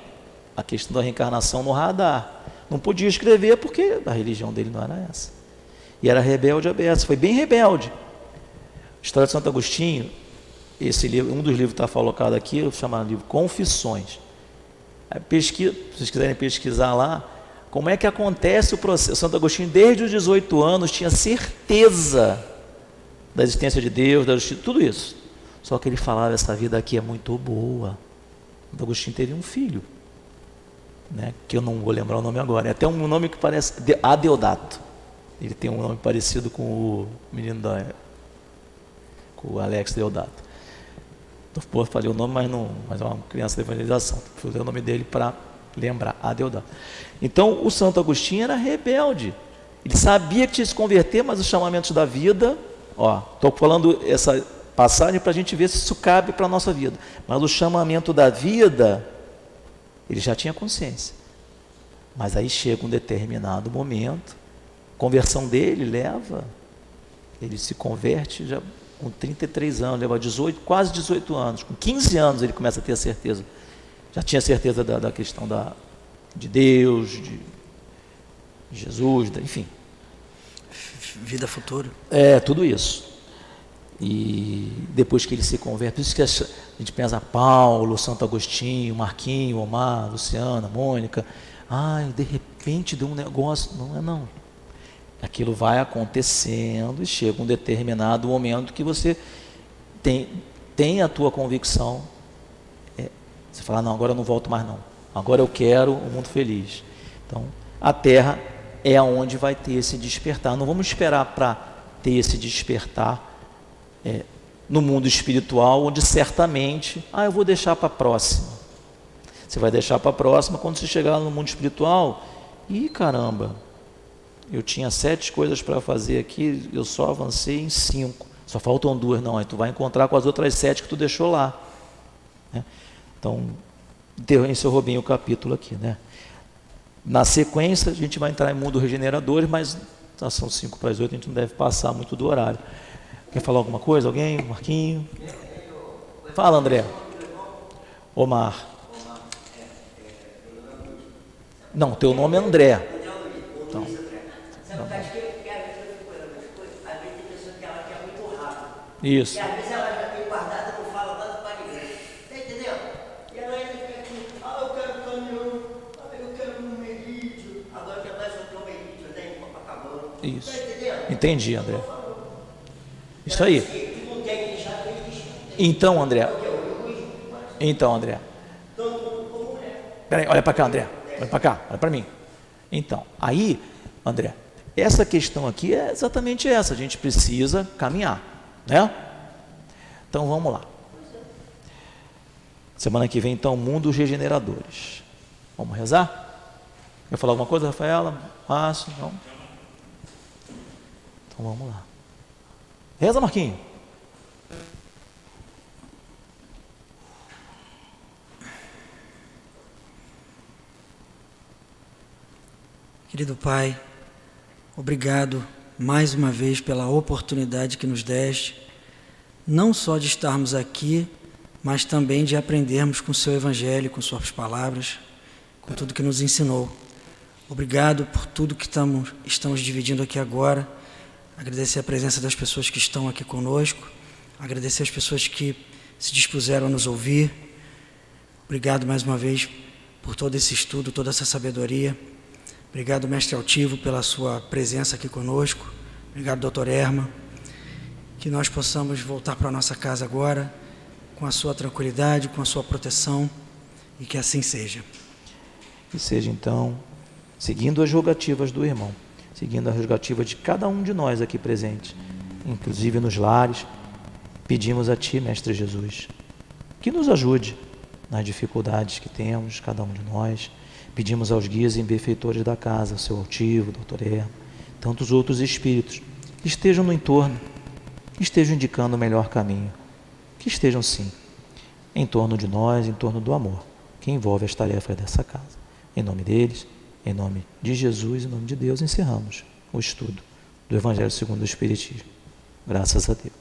a questão da reencarnação no radar. Não podia escrever porque a religião dele não era essa. E era rebelde a beça, foi bem rebelde. História de Santo Agostinho, esse livro, um dos livros que está colocado aqui, eu chamo de livro Confissões. Se vocês quiserem pesquisar lá, como é que acontece o processo. Santo Agostinho, desde os 18 anos, tinha certeza da existência de Deus, da justiça, tudo isso. Só que ele falava, essa vida aqui é muito boa. Santo Agostinho teria um filho, né, que eu não vou lembrar o nome agora. É até um nome que parece Adeodato. Ele tem um nome parecido com o menino com o Alex Deodato. Então, falei o nome, mas é uma criança de evangelização. Falei o nome dele para lembrar, Adeodato. Então, o Santo Agostinho era rebelde. Ele sabia que tinha que se converter, mas os chamamentos da vida, estou falando essa passagem para a gente ver se isso cabe para a nossa vida. Mas o chamamento da vida, ele já tinha consciência. Mas aí chega um determinado momento, a conversão dele ele se converte já com 33 anos, leva quase 18 anos. Com 15 anos ele começa a ter a certeza. Já tinha certeza da questão de Deus, de Jesus, enfim. Vida futura. Tudo isso. E depois que ele se converte, por isso que a gente pensa Paulo, Santo Agostinho, Marquinho, Omar, Luciana, Mônica. De repente deu um negócio. Não. Aquilo vai acontecendo e chega um determinado momento que você tem a tua convicção. Você fala, não, agora eu não volto mais não. Agora eu quero um mundo feliz. Então, a Terra é onde vai ter esse despertar. Não vamos esperar para ter esse despertar no mundo espiritual, onde certamente, eu vou deixar para a próxima. Você vai deixar para a próxima quando você chegar no mundo espiritual. Caramba, eu tinha 7 coisas para fazer aqui, eu só avancei em 5. Só faltam 2, não. Aí tu vai encontrar com as outras 7 que tu deixou lá. Né? Então, encerrou bem o capítulo aqui, né? Na sequência, a gente vai entrar em mundo regeneradores, mas são 7:55, a gente não deve passar muito do horário. Quer falar alguma coisa? Alguém? Marquinho? Fala, André. Omar. Não, teu nome é André. Então, Sabe, que às vezes eu fico olhando as coisas, às vezes tem pessoa que ela quer muito rápido. isso. E às vezes ela já tem guardado e não fala nada para ninguém. Tá entendendo? E ela ainda fica aqui, eu quero caminhão, eu quero um merídio. Agora que mais eu tenho um merídio, eu tenho Copacabana. Isso. Tá entendendo? Entendi, André. Isso aí. Se não tem, ele já tem. Então, André. Peraí, olha para cá, André. Olha para cá, olha para mim. Então, aí, André, essa questão aqui é exatamente essa. A gente precisa caminhar, né? Então, vamos lá. Semana que vem, então, Mundos Regeneradores. Vamos rezar? Quer falar alguma coisa, Rafaela? Márcio? Não? Então, vamos lá. Reza, Marquinhos. Querido Pai, obrigado mais uma vez pela oportunidade que nos deste, não só de estarmos aqui, mas também de aprendermos com o seu Evangelho, com suas palavras, com tudo que nos ensinou. Obrigado por tudo que estamos dividindo aqui agora. Agradecer a presença das pessoas que estão aqui conosco, agradecer as pessoas que se dispuseram a nos ouvir. Obrigado mais uma vez por todo esse estudo, toda essa sabedoria. Obrigado, Mestre Altivo, pela sua presença aqui conosco. Obrigado, Doutor Erma. Que nós possamos voltar para a nossa casa agora, com a sua tranquilidade, com a sua proteção, e que assim seja. Que seja, então, seguindo as rogativas do irmão, seguindo as rogativas de cada um de nós aqui presente, inclusive nos lares, pedimos a Ti, Mestre Jesus, que nos ajude nas dificuldades que temos, cada um de nós. Pedimos aos guias e benfeitores da casa, o seu altivo, o doutor Hermo, tantos outros espíritos, que estejam no entorno, que estejam indicando o melhor caminho, que estejam sim em torno de nós, em torno do amor, que envolve as tarefas dessa casa. Em nome deles, em nome de Jesus, em nome de Deus, encerramos o estudo do Evangelho segundo o Espiritismo. Graças a Deus.